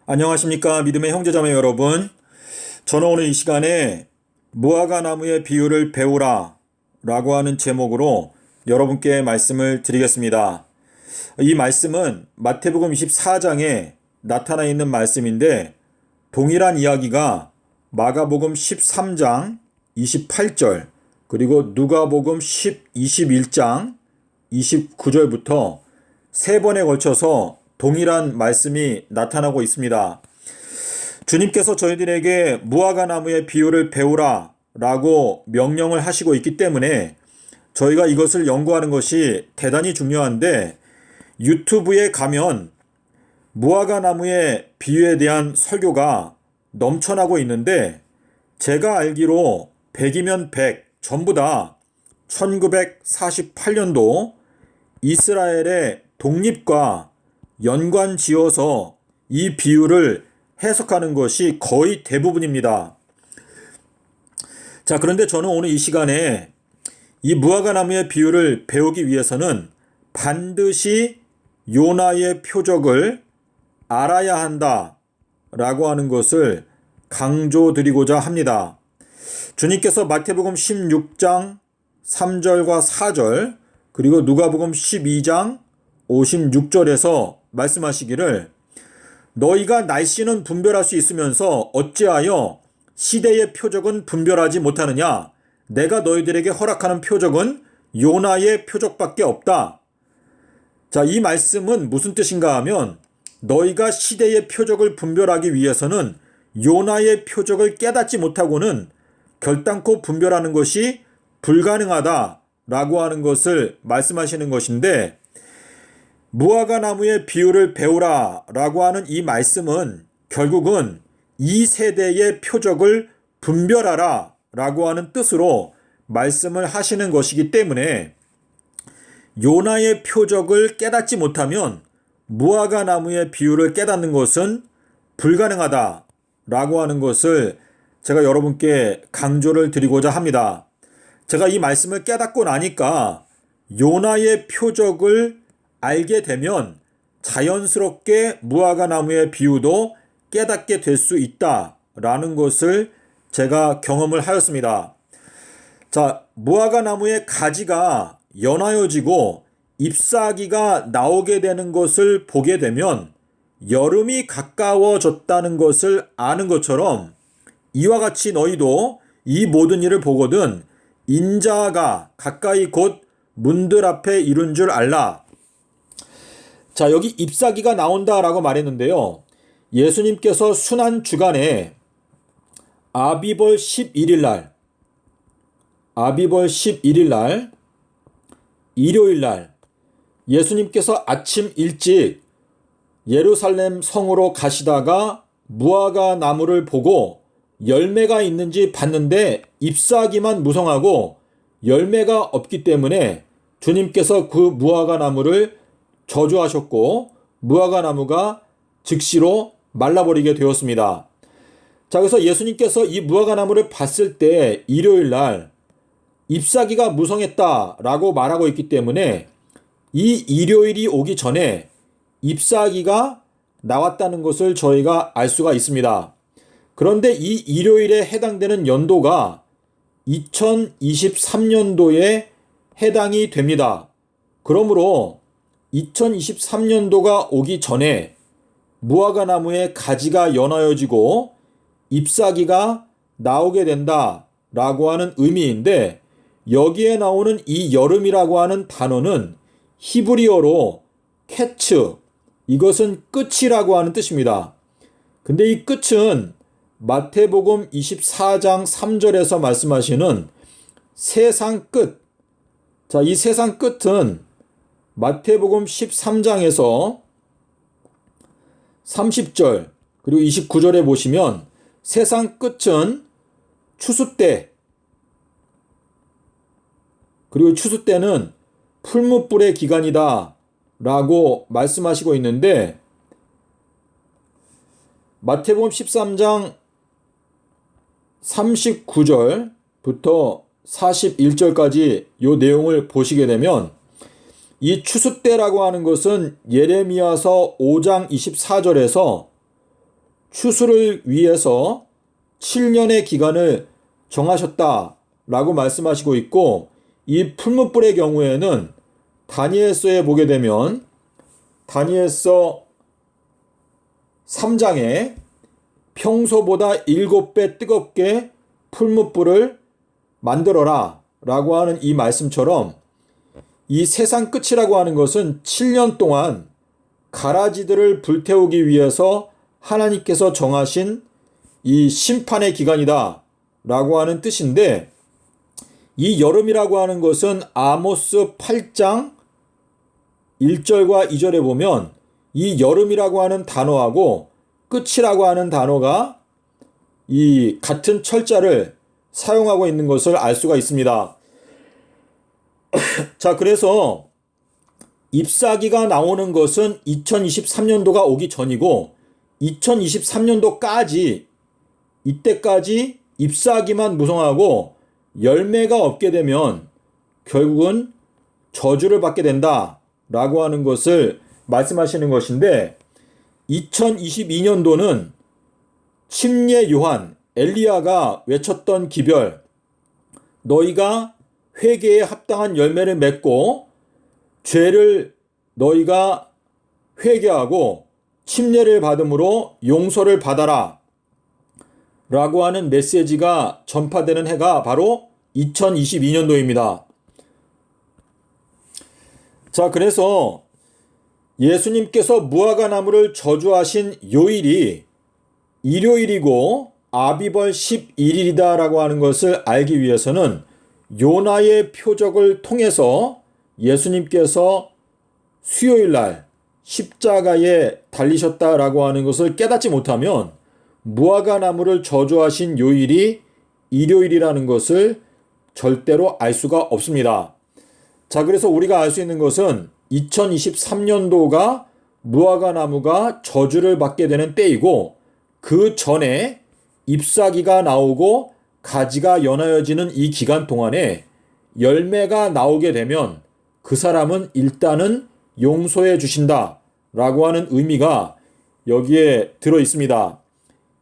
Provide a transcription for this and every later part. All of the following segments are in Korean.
안녕하십니까 믿음의 형제자매 여러분. 저는 오늘 이 시간에 무화과 나무의 비유를 배우라 라고 하는 제목으로 여러분께 말씀을 드리겠습니다. 이 말씀은 마태복음 24장에 나타나 있는 말씀인데 동일한 이야기가 마가복음 13장 28절 그리고 누가복음 21장 29절부터 세 번에 걸쳐서 동일한 말씀이 나타나고 있습니다. 주님께서 저희들에게 무화과 나무의 비유를 배우라 라고 명령을 하시고 있기 때문에 저희가 이것을 연구하는 것이 대단히 중요한데, 유튜브에 가면 무화과 나무의 비유에 대한 설교가 넘쳐나고 있는데, 제가 알기로 100이면 100 전부 다 1948년도 이스라엘의 독립과 연관 지어서 이 비유를 해석하는 것이 거의 대부분입니다. 자, 그런데 저는 오늘 이 시간에 이 무화과 나무의 비유를 배우기 위해서는 반드시 요나의 표적을 알아야 한다 라고 하는 것을 강조드리고자 합니다. 주님께서 마태복음 16장 3절과 4절 그리고 누가복음 12장 56절에서 말씀하시기를, 너희가 날씨는 분별할 수 있으면서 어찌하여 시대의 표적은 분별하지 못하느냐? 내가 너희들에게 허락하는 표적은 요나의 표적밖에 없다. 자, 이 말씀은 무슨 뜻인가 하면, 너희가 시대의 표적을 분별하기 위해서는 요나의 표적을 깨닫지 못하고는 결단코 분별하는 것이 불가능하다라고 하는 것을 말씀하시는 것인데, 무화과 나무의 비유를 배우라 라고 하는 이 말씀은 결국은 이 세대의 표적을 분별하라 라고 하는 뜻으로 말씀을 하시는 것이기 때문에, 요나의 표적을 깨닫지 못하면 무화과 나무의 비유를 깨닫는 것은 불가능하다 라고 하는 것을 제가 여러분께 강조를 드리고자 합니다. 제가 이 말씀을 깨닫고 나니까 요나의 표적을 알게 되면 자연스럽게 무화과 나무의 비유도 깨닫게 될 수 있다라는 것을 제가 경험을 하였습니다. 자, 무화과 나무의 가지가 연하여지고 잎사귀가 나오게 되는 것을 보게 되면 여름이 가까워졌다는 것을 아는 것처럼, 이와 같이 너희도 이 모든 일을 보거든 인자가 가까이 곧 문들 앞에 이른 줄 알라. 자, 여기 잎사귀가 나온다라고 말했는데요. 예수님께서 순환 주간에 아비벌 11일 날, 일요일 날 예수님께서 아침 일찍 예루살렘 성으로 가시다가 무화과 나무를 보고 열매가 있는지 봤는데 잎사귀만 무성하고 열매가 없기 때문에 주님께서 그 무화과 나무를 저주하셨고 무화과 나무가 즉시로 말라버리게 되었습니다. 자, 그래서 예수님께서 이 무화과 나무를 봤을 때 일요일 날 잎사귀가 무성했다라고 말하고 있기 때문에 이 일요일이 오기 전에 잎사귀가 나왔다는 것을 저희가 알 수가 있습니다. 그런데 이 일요일에 해당되는 연도가 2023년도에 해당이 됩니다. 그러므로 2023년도가 오기 전에 무화과 나무의 가지가 연하여지고 잎사귀가 나오게 된다라고 하는 의미인데, 여기에 나오는 이 여름이라고 하는 단어는 히브리어로 캐츠, 이것은 끝이라고 하는 뜻입니다. 근데 이 끝은 마태복음 24장 3절에서 말씀하시는 세상 끝. 자, 이 세상 끝은 마태복음 13장에서 30절 그리고 29절에 보시면 세상 끝은 추수 때, 그리고 추수 때는 풀무불의 기간이다 라고 말씀하시고 있는데, 마태복음 13장 39절부터 41절까지 이 내용을 보시게 되면, 이 추수 때라고 하는 것은 예레미야서 5장 24절에서 추수를 위해서 7년의 기간을 정하셨다라고 말씀하시고 있고, 이 풀무불의 경우에는 다니엘서에 보게 되면 다니엘서 3장에 평소보다 7배 뜨겁게 풀무불을 만들어라 라고 하는 이 말씀처럼, 이 세상 끝이라고 하는 것은 7년 동안 가라지들을 불태우기 위해서 하나님께서 정하신 이 심판의 기간이다 라고 하는 뜻인데, 이 여름이라고 하는 것은 아모스 8장 1절과 2절에 보면 이 여름이라고 하는 단어하고 끝이라고 하는 단어가 이 같은 철자를 사용하고 있는 것을 알 수가 있습니다. 자, 그래서 잎사귀가 나오는 것은 2023년도가 오기 전이고, 2023년도까지 이때까지 잎사귀만 무성하고 열매가 없게 되면 결국은 저주를 받게 된다 라고 하는 것을 말씀하시는 것인데, 2022년도는 침례 요한 엘리야가 외쳤던 기별, 너희가 회개에 합당한 열매를 맺고 죄를 너희가 회개하고 침례를 받음으로 용서를 받아라 라고 하는 메시지가 전파되는 해가 바로 2022년도입니다. 자, 그래서 예수님께서 무화과나무를 저주하신 요일이 일요일이고 아비벌 11일이다 라고 하는 것을 알기 위해서는 요나의 표적을 통해서 예수님께서 수요일날 십자가에 달리셨다라고 하는 것을 깨닫지 못하면 무화과나무를 저주하신 요일이 일요일이라는 것을 절대로 알 수가 없습니다. 자, 그래서 우리가 알 수 있는 것은 2023년도가 무화과나무가 저주를 받게 되는 때이고, 그 전에 잎사귀가 나오고 가지가 연하여지는 이 기간 동안에 열매가 나오게 되면 그 사람은 일단은 용서해 주신다 라고 하는 의미가 여기에 들어 있습니다.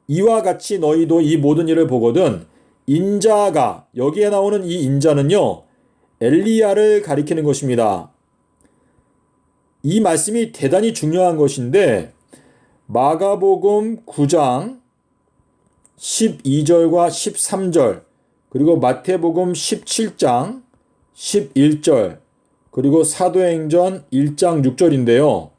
이와 같이 너희도 이 모든 일을 보거든. 인자가, 여기에 나오는 이 인자는요, 엘리야를 가리키는 것입니다. 이 말씀이 대단히 중요한 것인데, 마가복음 9장 12절과 13절, 그리고 마태복음 17장 11절, 그리고 사도행전 1장 6절인데요.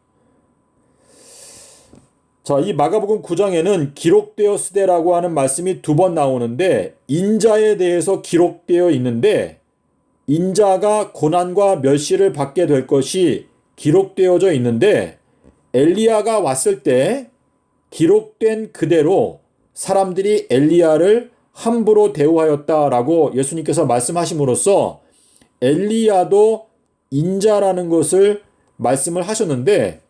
자, 이 마가복음 9장에는 기록되었으되라고 하는 말씀이 2번 나오는데, 인자에 대해서 기록되어 있는데, 인자가 고난과 멸시를 받게 될 것이 기록되어져 있는데, 엘리야가 왔을 때 기록된 그대로 사람들이 엘리야를 함부로 대우하였다라고 예수님께서 말씀하심으로써 엘리야도 인자라는 것을 말씀을 하셨는데,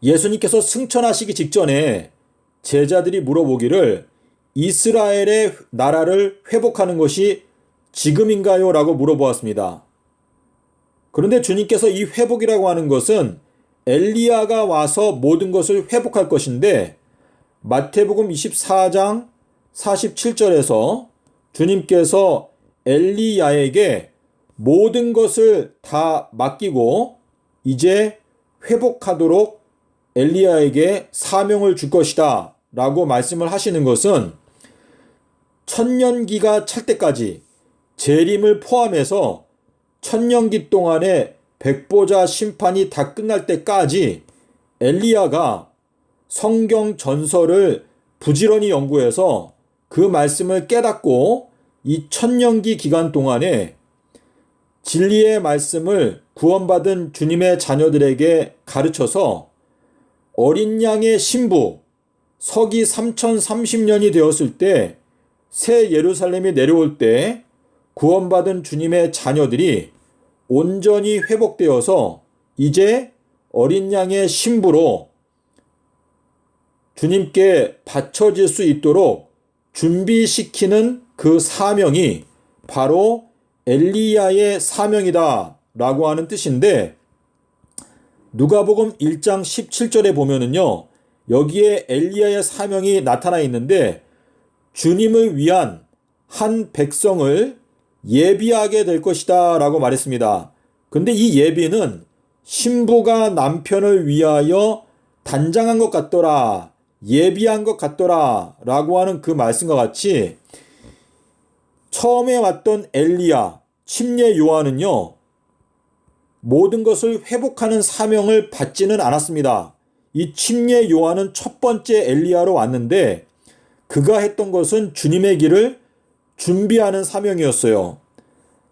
예수님께서 승천하시기 직전에 제자들이 물어보기를 이스라엘의 나라를 회복하는 것이 지금인가요? 라고 물어보았습니다. 그런데 주님께서 이 회복이라고 하는 것은 엘리야가 와서 모든 것을 회복할 것인데, 마태복음 24장 47절에서 주님께서 엘리야에게 모든 것을 다 맡기고 이제 회복하도록 엘리야에게 사명을 줄 것이다 라고 말씀을 하시는 것은, 천년기가 찰 때까지 재림을 포함해서 천년기 동안에 백보자 심판이 다 끝날 때까지 엘리야가 성경 전설을 부지런히 연구해서 그 말씀을 깨닫고 이 천년기 기간 동안에 진리의 말씀을 구원받은 주님의 자녀들에게 가르쳐서 어린 양의 신부, 서기 3030년이 되었을 때 새 예루살렘이 내려올 때 구원받은 주님의 자녀들이 온전히 회복되어서 이제 어린 양의 신부로 주님께 바쳐질 수 있도록 준비시키는 그 사명이 바로 엘리야의 사명이다 라고 하는 뜻인데, 누가복음 1장 17절에 보면은요, 여기에 엘리야의 사명이 나타나 있는데 주님을 위한 한 백성을 예비하게 될 것이다 라고 말했습니다. 근데 이 예비는 신부가 남편을 위하여 단장한 것 같더라, 예비한 것 같더라 라고 하는 그 말씀과 같이 처음에 왔던 엘리야, 침례 요한은요, 모든 것을 회복하는 사명을 받지는 않았습니다. 이 침례 요한은 첫 번째 엘리야로 왔는데 그가 했던 것은 주님의 길을 준비하는 사명이었어요.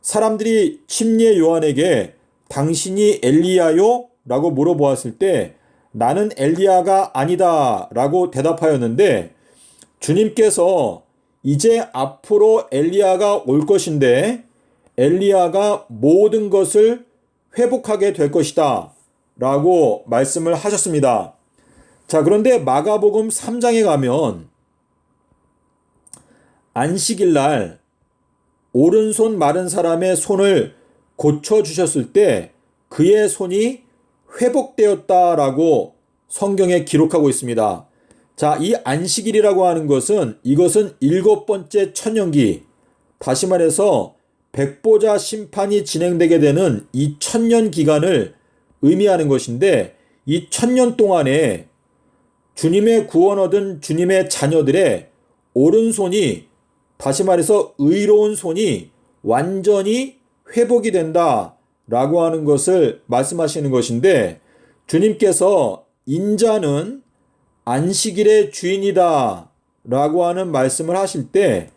사람들이 침례 요한에게 당신이 엘리야요? 라고 물어보았을 때 나는 엘리야가 아니다 라고 대답하였는데 주님께서 이제 앞으로 엘리야가 올 것인데 엘리야가 모든 것을 회복하게 될 것이다 라고 말씀을 하셨습니다. 자, 그런데 마가복음 3장에 가면 안식일 날 오른손 마른 사람의 손을 고쳐주셨을 때 그의 손이 회복되었다라고 성경에 기록하고 있습니다. 자, 이 안식일이라고 하는 것은 이것은 7번째 천년기, 다시 말해서 백보자 심판이 진행되게 되는 이 천년 기간을 의미하는 것인데 이 천년 동안에 주님의 구원 얻은 주님의 자녀들의 오른손이, 다시 말해서 의로운 손이 완전히 회복이 된다라고 하는 것을 말씀하시는 것인데 주님께서 인자는 안식일의 주인이다 라고 하는 말씀을 하실 때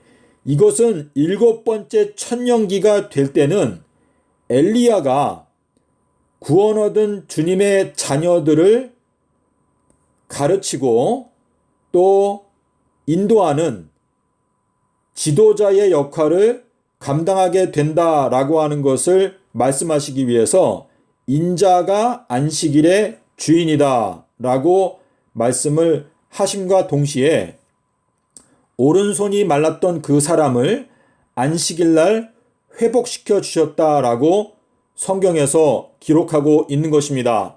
이것은 7번째 천년기가 될 때는 엘리야가 구원 얻은 주님의 자녀들을 가르치고 또 인도하는 지도자의 역할을 감당하게 된다라고 하는 것을 말씀하시기 위해서 인자가 안식일의 주인이다 라고 말씀을 하심과 동시에 오른손이 말랐던 그 사람을 안식일날 회복시켜 주셨다라고 성경에서 기록하고 있는 것입니다.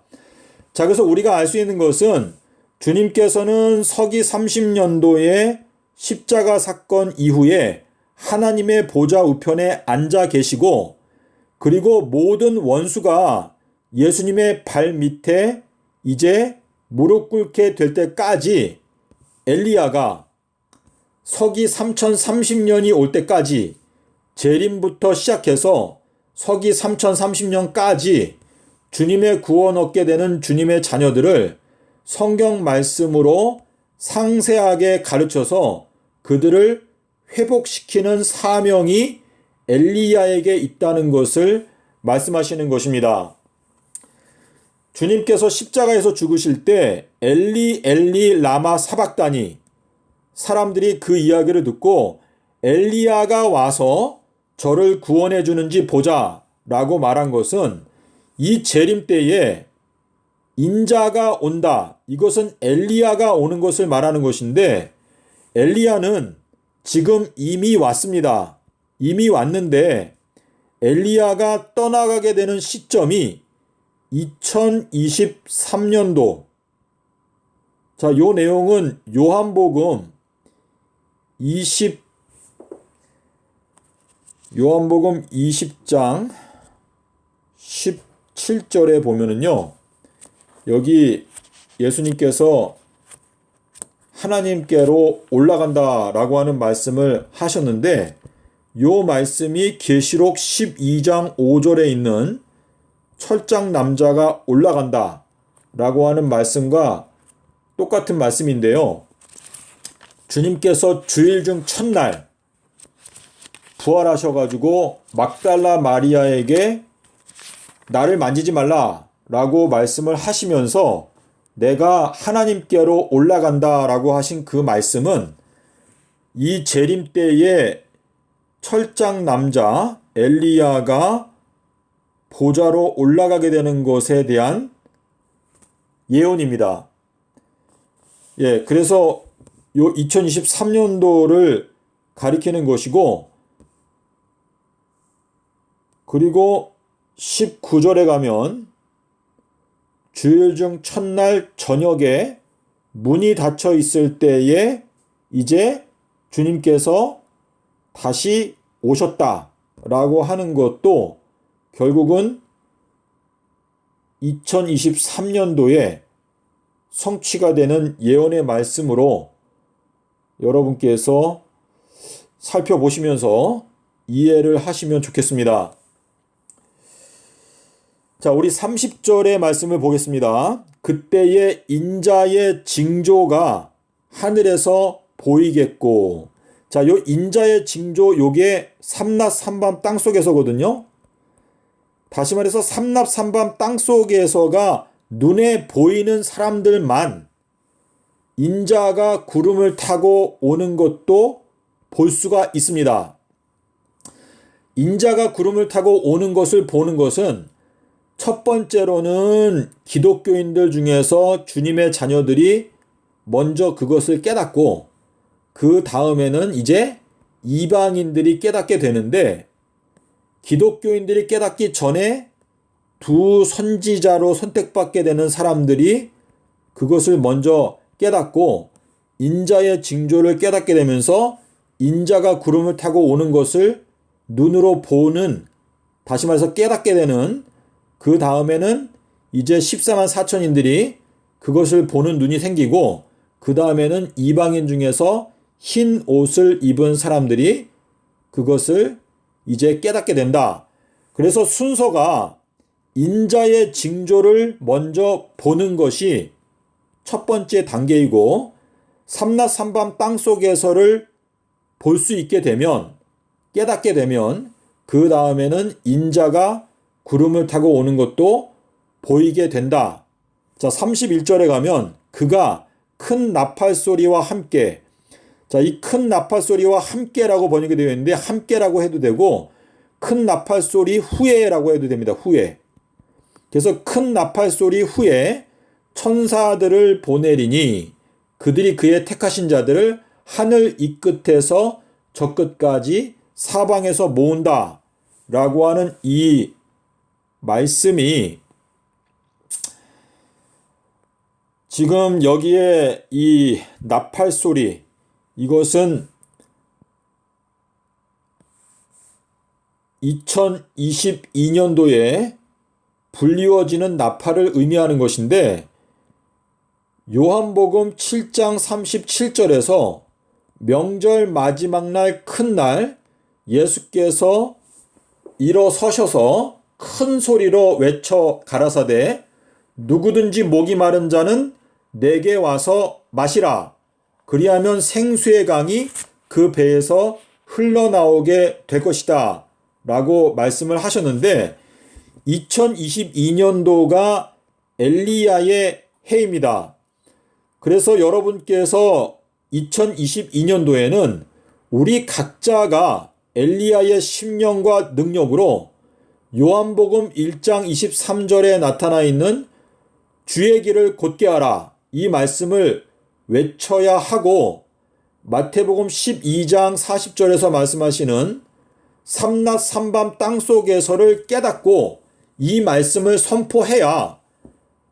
자, 그래서 우리가 알 수 있는 것은 주님께서는 서기 30년도에 십자가 사건 이후에 하나님의 보좌 우편에 앉아 계시고 그리고 모든 원수가 예수님의 발 밑에 이제 무릎 꿇게 될 때까지 엘리야가 서기 3030년이 올 때까지 재림부터 시작해서 서기 3030년까지 주님의 구원 얻게 되는 주님의 자녀들을 성경 말씀으로 상세하게 가르쳐서 그들을 회복시키는 사명이 엘리야에게 있다는 것을 말씀하시는 것입니다. 주님께서 십자가에서 죽으실 때 엘리 엘리 라마 사박다니, 사람들이 그 이야기를 듣고 엘리야가 와서 저를 구원해 주는지 보자 라고 말한 것은 이 재림 때에 인자가 온다, 이것은 엘리야가 오는 것을 말하는 것인데 엘리야는 지금 이미 왔습니다. 이미 왔는데 엘리야가 떠나가게 되는 시점이 2023년도. 자, 요 내용은 요한복음 20장 17절에 보면은요, 여기 예수님께서 하나님께로 올라간다라고 하는 말씀을 하셨는데 요 말씀이 계시록 12장 5절에 있는 철장 남자가 올라간다 라고 하는 말씀과 똑같은 말씀인데요. 주님께서 주일 중 첫날 부활하셔가지고 막달라 마리아에게 나를 만지지 말라 라고 말씀을 하시면서 내가 하나님께로 올라간다 라고 하신 그 말씀은 이 재림 때에 철장 남자 엘리야가 보좌로 올라가게 되는 것에 대한 예언입니다. 예, 그래서 요 2023년도를 가리키는 것이고, 그리고 19절에 가면 주일 중 첫날 저녁에 문이 닫혀 있을 때에 이제 주님께서 다시 오셨다라고 하는 것도 결국은 2023년도에 성취가 되는 예언의 말씀으로 여러분께서 살펴보시면서 이해를 하시면 좋겠습니다. 자, 우리 30절의 말씀을 보겠습니다. 그때의 인자의 징조가 하늘에서 보이겠고. 자, 요 인자의 징조 요게 삼낮삼밤 땅속에서거든요. 다시 말해서 삼납삼밤 땅속에서가 눈에 보이는 사람들만 인자가 구름을 타고 오는 것도 볼 수가 있습니다. 인자가 구름을 타고 오는 것을 보는 것은 첫 번째로는 기독교인들 중에서 주님의 자녀들이 먼저 그것을 깨닫고 그 다음에는 이제 이방인들이 깨닫게 되는데, 기독교인들이 깨닫기 전에 두 선지자로 선택받게 되는 사람들이 그것을 먼저 깨닫고 인자의 징조를 깨닫게 되면서 인자가 구름을 타고 오는 것을 눈으로 보는, 다시 말해서 깨닫게 되는, 그 다음에는 이제 14만 4천인들이 그것을 보는 눈이 생기고, 그 다음에는 이방인 중에서 흰 옷을 입은 사람들이 그것을 이제 깨닫게 된다. 그래서 순서가 인자의 징조를 먼저 보는 것이 첫 번째 단계이고, 삼낮삼밤 땅속에서를 볼 수 있게 되면, 깨닫게 되면 그 다음에는 인자가 구름을 타고 오는 것도 보이게 된다. 자, 31절에 가면 그가 큰 나팔 소리와 함께, 자, 이 큰 나팔 소리와 함께라고 번역이 되어 있는데 함께라고 해도 되고 큰 나팔 소리 후에라고 해도 됩니다. 후에. 그래서 큰 나팔 소리 후에 천사들을 보내리니 그들이 그의 택하신 자들을 하늘 이 끝에서 저 끝까지 사방에서 모은다 라고 하는 이 말씀이, 지금 여기에 이 나팔 소리, 이것은 2022년도에 불리워지는 나팔을 의미하는 것인데, 요한복음 7장 37절에서 명절 마지막 날 큰 날 예수께서 일어서셔서 큰 소리로 외쳐 가라사대 누구든지 목이 마른 자는 내게 와서 마시라. 그리하면 생수의 강이 그 배에서 흘러나오게 될 것이다 라고 말씀을 하셨는데, 2022년도가 엘리야의 해입니다. 그래서 여러분께서 2022년도에는 우리 각자가 엘리야의 심령과 능력으로 요한복음 1장 23절에 나타나 있는 주의 길을 곧게 하라, 이 말씀을 외쳐야 하고, 마태복음 12장 40절에서 말씀하시는 삼낮 삼밤 땅속에서를 깨닫고 이 말씀을 선포해야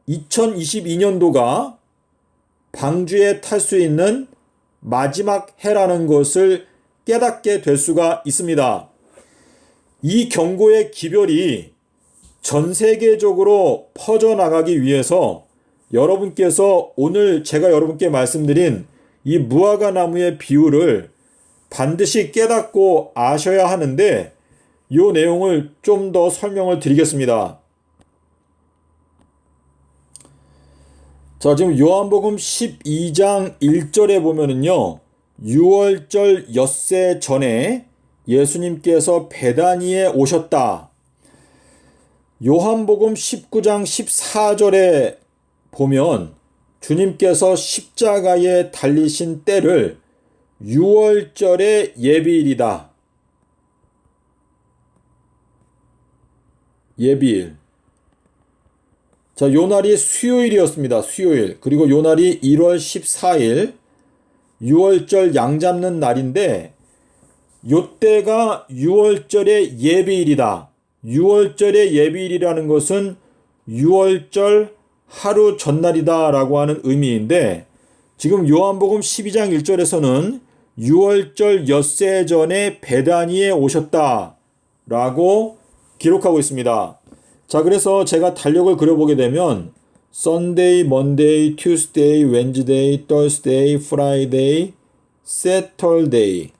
2022년도가 방주에 탈 수 있는 마지막 해라는 것을 깨닫게 될 수가 있습니다. 이 경고의 기별이 전 세계적으로 퍼져나가기 위해서 여러분께서 오늘 제가 여러분께 말씀드린 이 무화과 나무의 비유를 반드시 깨닫고 아셔야 하는데, 이 내용을 좀 더 설명을 드리겠습니다. 자, 지금 요한복음 12장 1절에 보면은요, 6월절 엿새 전에 예수님께서 베다니에 오셨다. 요한복음 19장 14절에 보면 주님께서 십자가에 달리신 때를 6월절의 예비일이다. 예비일. 자, 요 날이 수요일이었습니다. 수요일. 그리고 요 날이 1월 14일 6월절 양 잡는 날인데, 요 때가 6월절의 예비일이다. 6월절의 예비일이라는 것은 6월절 하루 전날이다 라고 하는 의미인데, 지금 요한복음 12장 1절에서는 유월절 엿새 전에 베다니에 오셨다 라고 기록하고 있습니다. 자, 그래서 제가 달력을 그려보게 되면 Sunday, Monday, Tuesday, Wednesday, Thursday, Friday, Saturday.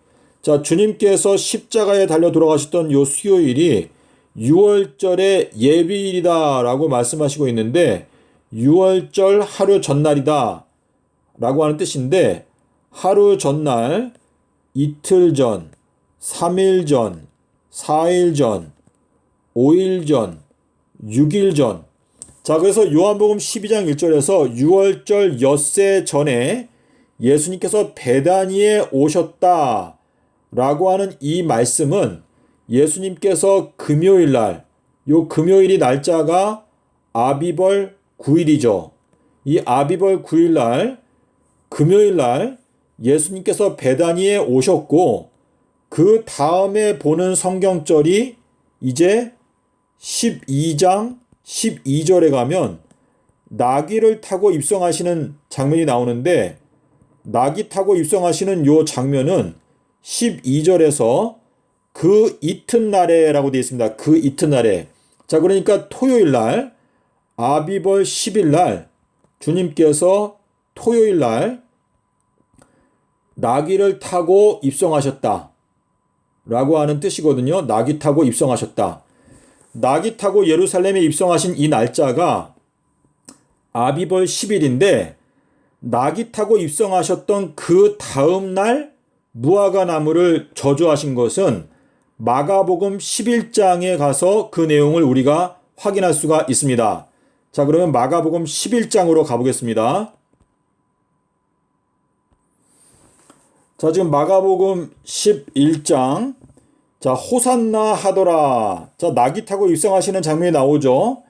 자, 주님께서 십자가에 달려 돌아가셨던 요 수요일이 6월절의 예비일이다 라고 말씀하시고 있는데 6월절 하루 전날이다 라고 하는 뜻인데 하루 전날, 이틀 전, 3일 전, 4일 전, 5일 전, 6일 전. 자, 그래서 요한복음 12장 1절에서 6월절 엿새 전에 예수님께서 베다니에 오셨다 라고 하는 이 말씀은 예수님께서 금요일 날, 요 금요일이 날짜가 아비벌 9일이죠. 이 아비벌 9일 날, 금요일 날 예수님께서 베다니에 오셨고 그 다음에 보는 성경절이 이제 12장 12절에 가면 나귀를 타고 입성하시는 장면이 나오는데 나귀 타고 입성하시는 요 장면은 12절에서 그 이튿날에라고 되어 있습니다. 그 이튿날에. 자, 그러니까 토요일 날 아비벌 10일 날 주님께서 토요일 날 나귀를 타고 입성하셨다 라고 하는 뜻이거든요. 나귀 타고 입성하셨다. 나귀 타고 예루살렘에 입성하신 이 날짜가 아비벌 10일인데 나귀 타고 입성하셨던 그 다음 날 무화과 나무를 저주하신 것은 마가복음 11장에 가서 그 내용을 우리가 확인할 수가 있습니다. 자, 그러면 마가복음 11장으로 가보겠습니다. 자, 지금 마가복음 11장. 자, 호산나 하더라. 자, 나귀 타고 입성하시는 장면이 나오죠.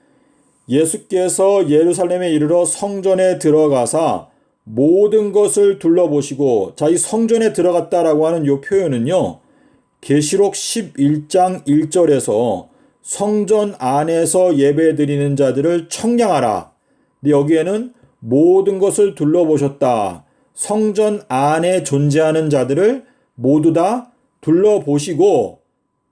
예수께서 예루살렘에 이르러 성전에 들어가사 모든 것을 둘러보시고, 자, 이 성전에 들어갔다라고 하는 이 표현은요, 계시록 11장 1절에서 성전 안에서 예배드리는 자들을 청량하라. 근데 여기에는 모든 것을 둘러보셨다. 성전 안에 존재하는 자들을 모두 다 둘러보시고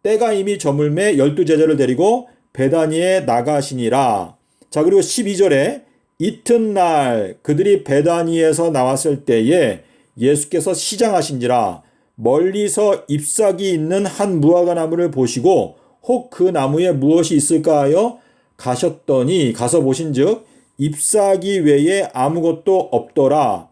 때가 이미 저물매 12제자를 데리고 베다니에 나가시니라. 자, 그리고 12절에 이튿날 그들이 베다니에서 나왔을 때에 예수께서 시장하신지라 멀리서 잎사귀 있는 한 무화과 나무를 보시고 혹 그 나무에 무엇이 있을까 하여 가셨더니 가서 보신즉 잎사귀 외에 아무것도 없더라.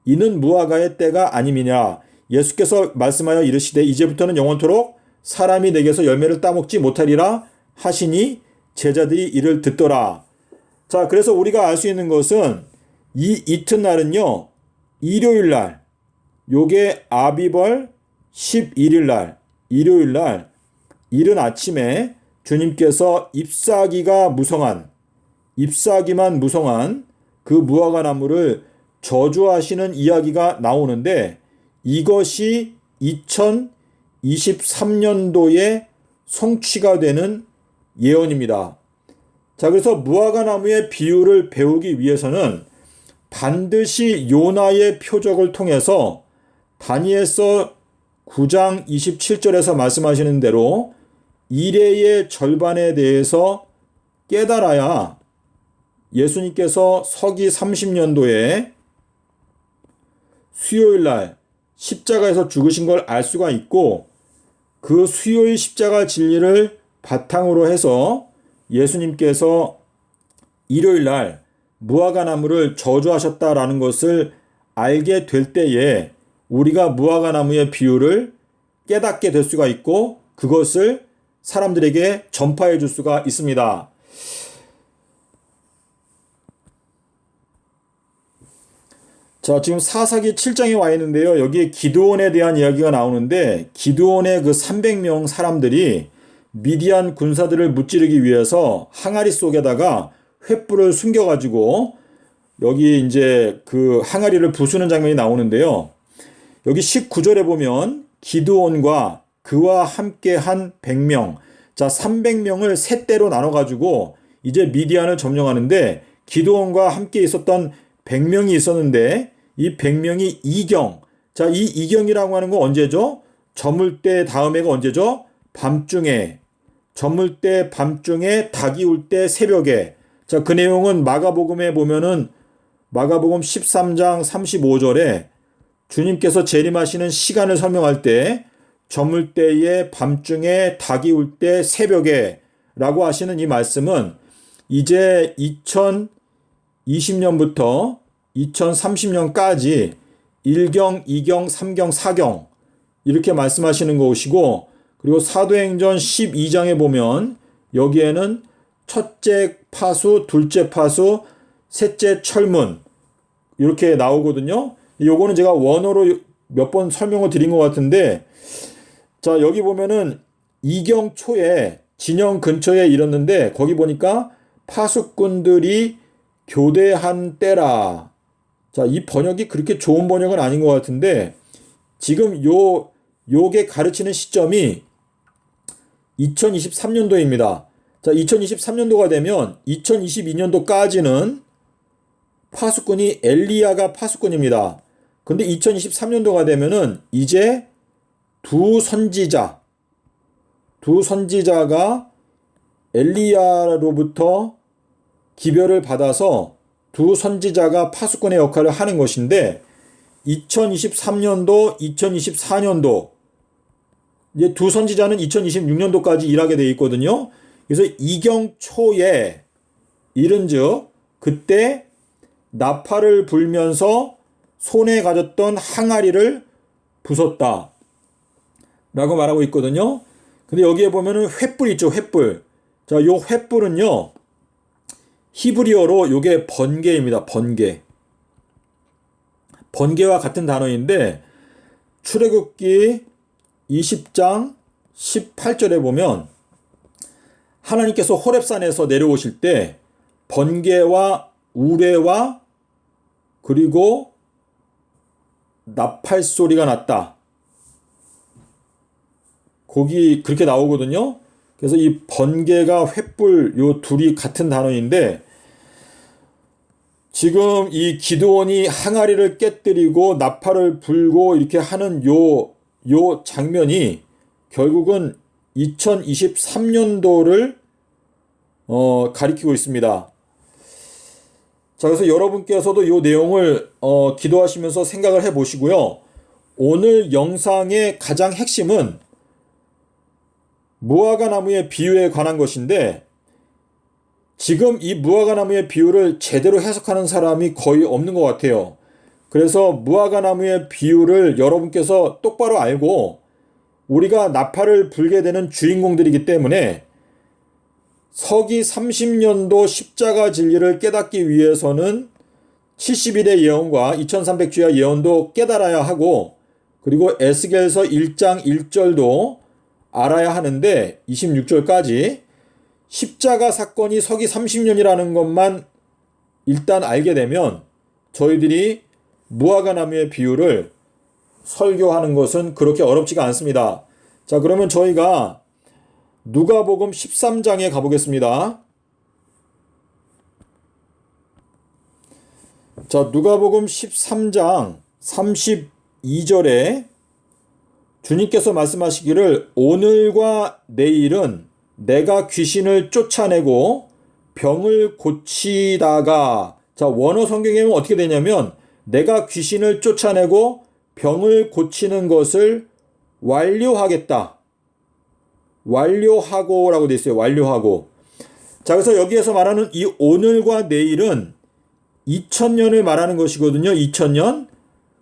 이는 무화과의 때가 아님이냐. 예수께서 말씀하여 이르시되 이제부터는 영원토록 사람이 내게서 열매를 따먹지 못하리라 하시니 제자들이 이를 듣더라. 자, 그래서 우리가 알 수 있는 것은 이 이튿날은요, 일요일 날, 요게 아비벌 11일 날, 일요일 날, 이른 아침에 주님께서 잎사귀만 무성한 그 무화과 나무를 저주하시는 이야기가 나오는데 이것이 2023년도에 성취가 되는 예언입니다. 자, 그래서 무화과 나무의 비유를 배우기 위해서는 반드시 요나의 표적을 통해서 다니엘서 9장 27절에서 말씀하시는 대로 이레의 절반에 대해서 깨달아야 예수님께서 서기 30년도에 수요일날 십자가에서 죽으신 걸 알 수가 있고 그 수요일 십자가 진리를 바탕으로 해서 예수님께서 일요일날 무화과 나무를 저주하셨다라는 것을 알게 될 때에 우리가 무화과 나무의 비유를 깨닫게 될 수가 있고 그것을 사람들에게 전파해 줄 수가 있습니다. 자, 지금 사사기 7장에 와 있는데요. 여기에 기드온에 대한 이야기가 나오는데 기드온의 그 300명 사람들이 미디안 군사들을 무찌르기 위해서 항아리 속에다가 횃불을 숨겨가지고 여기 이제 그 항아리를 부수는 장면이 나오는데요. 여기 19절에 보면 기드온과 그와 함께 한 100명, 자 300명을 세 대로 나눠가지고 이제 미디안을 점령하는데 기드온과 함께 있었던 100명이 있었는데 이 100명이 이경. 자, 이 이경이라고 하는 건 언제죠? 저물 때 다음에가 언제죠? 밤중에. 저물 때 밤중에 닭이 울 때 새벽에. 자, 그 내용은 마가복음에 보면은 마가복음 13장 35절에 주님께서 재림하시는 시간을 설명할 때 저물 때에 밤중에 닭이 울 때 새벽에 라고 하시는 이 말씀은 이제 2020년부터 2030년까지 1경, 2경, 3경, 4경 이렇게 말씀하시는 것이고, 그리고 사도행전 12장에 보면 여기에는 첫째 파수, 둘째 파수, 셋째 철문 이렇게 나오거든요. 요거는 제가 원어로 몇 번 설명을 드린 것 같은데, 자, 여기 보면은 이경 초에 진영 근처에 이르렀는데 거기 보니까 파수꾼들이 교대한 때라. 자, 이 번역이 그렇게 좋은 번역은 아닌 것 같은데, 지금 요게 가르치는 시점이 2023년도입니다. 자, 2023년도가 되면 2022년도까지는 파수꾼이 엘리야가 파수꾼입니다. 근데 2023년도가 되면은 이제 두 선지자가 엘리야로부터 기별을 받아서 두 선지자가 파수꾼의 역할을 하는 것인데, 2023년도, 2024년도 이제 두 선지자는 2026년도까지 일하게 되어 있거든요. 그래서 이경 초에 이른즉 그때 나팔을 불면서 손에 가졌던 항아리를 부쉈다 라고 말하고 있거든요. 근데 여기에 보면은 횃불 있죠, 횃불. 자, 요 횃불은요, 히브리어로 요게 번개입니다, 번개. 번개와 같은 단어인데, 출애굽기 20장 18절에 보면 하나님께서 호렙산에서 내려오실 때 번개와 우레와 그리고 나팔 소리가 났다. 거기 그렇게 나오거든요. 그래서 이 번개가 횃불 요 둘이 같은 단어인데, 지금 이 기드온이 항아리를 깨뜨리고 나팔을 불고 이렇게 하는 요 장면이 결국은 2023년도를 가리키고 있습니다. 자, 그래서 여러분께서도 이 내용을 기도하시면서 생각을 해 보시고요. 오늘 영상의 가장 핵심은 무화과 나무의 비유에 관한 것인데, 지금 이 무화과 나무의 비유를 제대로 해석하는 사람이 거의 없는 것 같아요. 그래서 무화과 나무의 비유를 여러분께서 똑바로 알고, 우리가 나팔을 불게 되는 주인공들이기 때문에 서기 30년도 십자가 진리를 깨닫기 위해서는 70일의 예언과 2300주야 예언도 깨달아야 하고, 그리고 에스겔서 1장 1절도 알아야 하는데 26절까지 십자가 사건이 서기 30년이라는 것만 일단 알게 되면 저희들이 무화과 나무의 비유를 설교하는 것은 그렇게 어렵지가 않습니다. 자, 그러면 저희가 누가복음 13장에 가보겠습니다. 자, 누가복음 13장 32절에 주님께서 말씀하시기를 오늘과 내일은 내가 귀신을 쫓아내고 병을 고치다가, 자, 원어 성경에 보면 어떻게 되냐면 내가 귀신을 쫓아내고 병을 고치는 것을 완료하겠다. 완료하고 라고 되어 있어요. 완료하고. 자, 그래서 여기에서 말하는 이 오늘과 내일은 2000년을 말하는 것이거든요. 2000년.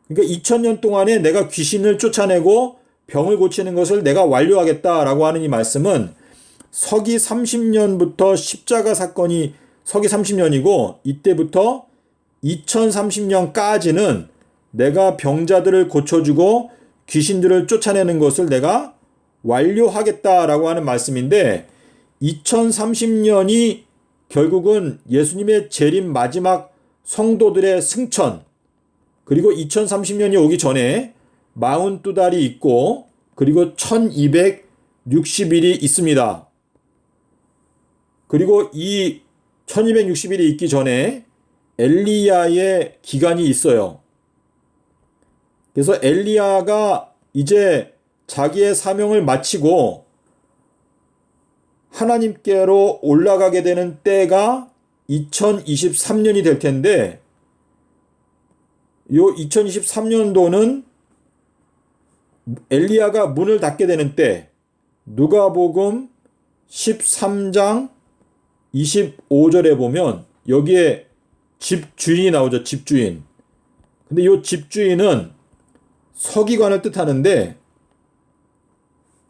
그러니까 2000년 동안에 내가 귀신을 쫓아내고 병을 고치는 것을 내가 완료하겠다라고 하는 이 말씀은 서기 30년부터 십자가 사건이 서기 30년이고, 이때부터 2030년까지는 내가 병자들을 고쳐주고 귀신들을 쫓아내는 것을 내가 완료하겠다라고 하는 말씀인데, 2030년이 결국은 예수님의 재림 마지막 성도들의 승천, 그리고 2030년이 오기 전에 42달이 있고 그리고 1260일이 있습니다. 그리고 이 1260일이 있기 전에 엘리야의 기간이 있어요. 그래서 엘리야가 이제 자기의 사명을 마치고 하나님께로 올라가게 되는 때가 2023년이 될 텐데, 요 2023년도는 엘리야가 문을 닫게 되는 때, 누가복음 13장 25절에 보면 여기에 집주인이 나오죠. 집주인. 근데 이 집주인은 서기관을 뜻하는데,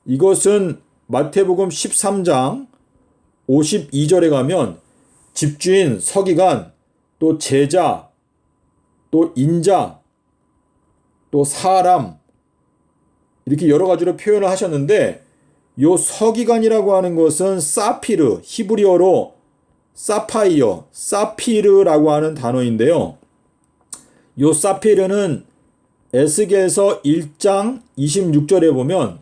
이것은 마태복음 13장 52절에 가면 집주인, 서기관, 또 제자, 또 인자, 또 사람, 이렇게 여러 가지로 표현을 하셨는데, 요 서기관이라고 하는 것은 사피르, 히브리어로 사파이어, 사피르라고 하는 단어인데요. 요 사피르는 에스겔서 1장 26절에 보면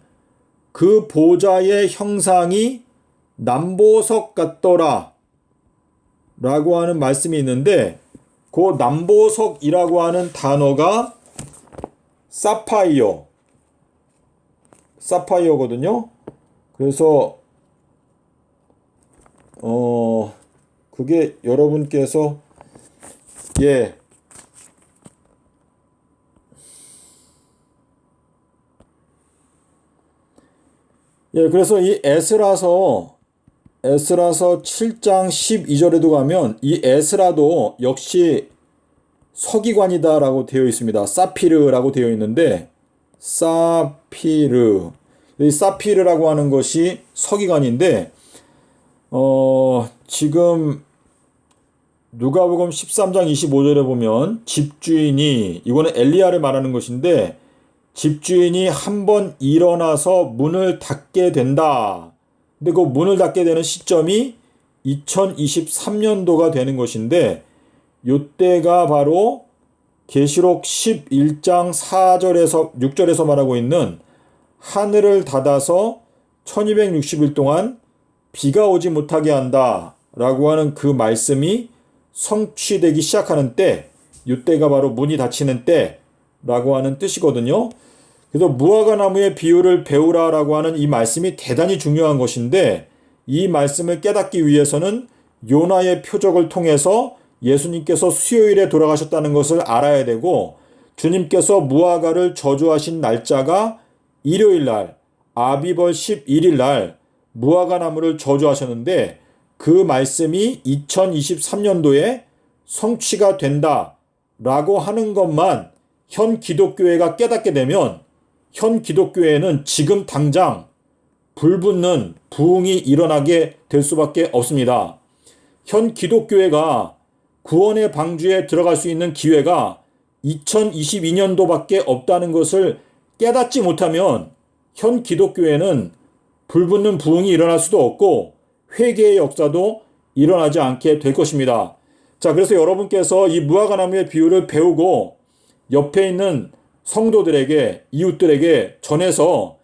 그 보좌의 형상이 남보석 같더라 라고 하는 말씀이 있는데, 그 남보석이라고 하는 단어가 사파이어거든요. 그래서 그게 여러분께서 예 그래서 이 에스라서 7장 12절에도 가면 이 에스라도 역시 서기관이다라고 되어 있습니다. 사피르라고 되어 있는데, 사피르, 이 사피르라고 하는 것이 서기관인데, 지금 누가복음 13장 25절에 보면 집주인이, 이거는 엘리야를 말하는 것인데, 집주인이 한번 일어나서 문을 닫게 된다. 근데 그 문을 닫게 되는 시점이 2023년도가 되는 것인데, 요때가 바로 계시록 11장 4절에서 6절에서 말하고 있는 하늘을 닫아서 1260일 동안 비가 오지 못하게 한다 라고 하는 그 말씀이 성취되기 시작하는 때, 요때가 바로 문이 닫히는 때 라고 하는 뜻이거든요. 그래서 무화과 나무의 비유를 배우라 라고 하는 이 말씀이 대단히 중요한 것인데, 이 말씀을 깨닫기 위해서는 요나의 표적을 통해서 예수님께서 수요일에 돌아가셨다는 것을 알아야 되고, 주님께서 무화과를 저주하신 날짜가 일요일날 아비벌 11일날 무화과 나무를 저주하셨는데, 그 말씀이 2023년도에 성취가 된다 라고 하는 것만 현 기독교회가 깨닫게 되면, 현 기독교회는 지금 당장 불붙는 부흥이 일어나게 될 수밖에 없습니다. 현 기독교회가 구원의 방주에 들어갈 수 있는 기회가 2022년도밖에 없다는 것을 깨닫지 못하면 현 기독교회는 불붙는 부흥이 일어날 수도 없고 회개의 역사도 일어나지 않게 될 것입니다. 자, 그래서 여러분께서 이 무화과 나무의 비유를 배우고 옆에 있는 성도들에게, 이웃들에게 전해서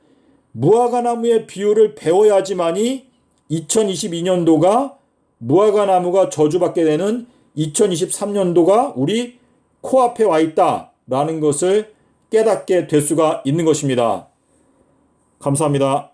무화과 나무의 비유를 배워야지만이 2022년도가 무화과 나무가 저주받게 되는 2023년도가 우리 코앞에 와 있다라는 것을 깨닫게 될 수가 있는 것입니다. 감사합니다.